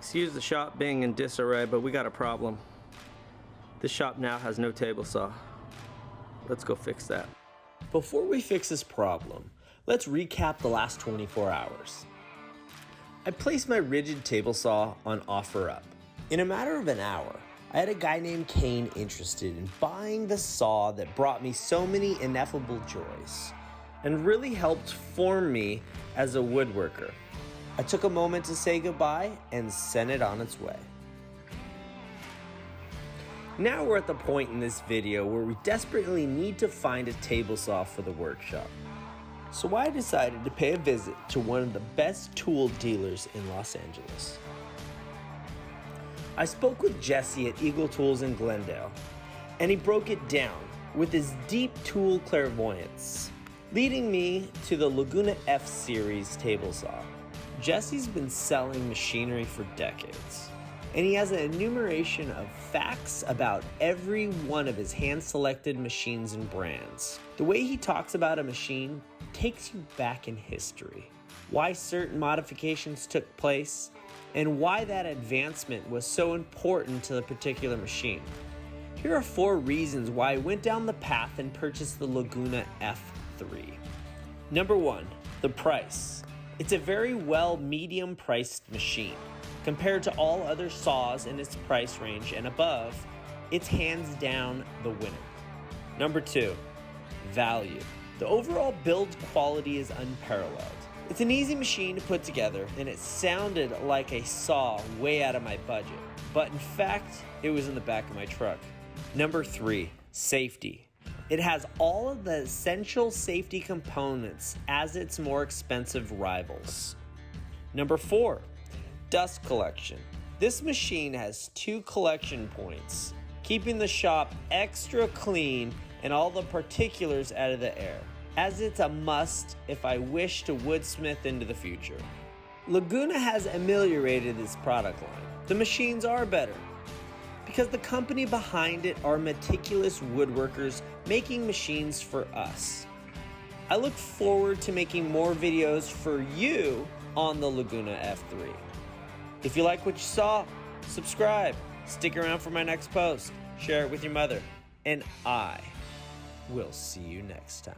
Excuse the shop being in disarray, but we got a problem. This shop now has no table saw. Let's go fix that. Before we fix this problem, let's recap the last 24 hours. I placed my rigid table saw on OfferUp. In a matter of an hour, I had a guy named Kane interested in buying the saw that brought me so many ineffable joys and really helped form me as a woodworker. I took a moment to say goodbye and sent it on its way. Now we're at the point in this video where we desperately need to find a table saw for the workshop. So I decided to pay a visit to one of the best tool dealers in Los Angeles. I spoke with Jesse at Eagle Tools in Glendale, and he broke it down with his deep tool clairvoyance, leading me to the Laguna F Series table saw. Jesse's been selling machinery for decades, and he has an enumeration of facts about every one of his hand-selected machines and brands. The way he talks about a machine takes you back in history, why certain modifications took place, and why that advancement was so important to the particular machine. Here are 4 reasons why I went down the path and purchased the Laguna F3. Number 1, the price. It's a very well medium-priced machine. Compared to all other saws in its price range and above, it's hands down the winner. Number 2, value. The overall build quality is unparalleled. It's an easy machine to put together, and it sounded like a saw way out of my budget, but in fact, it was in the back of my truck. Number 3, safety. It has all of the essential safety components as its more expensive rivals. Number 4, dust collection. This machine has 2 collection points, keeping the shop extra clean and all the particulars out of the air, as it's a must if I wish to woodsmith into the future. Laguna has ameliorated this product line. The machines are better, because the company behind it are meticulous woodworkers making machines for us. I look forward to making more videos for you on the Laguna F3. If you like what you saw, subscribe, stick around for my next post, share it with your mother, and I will see you next time.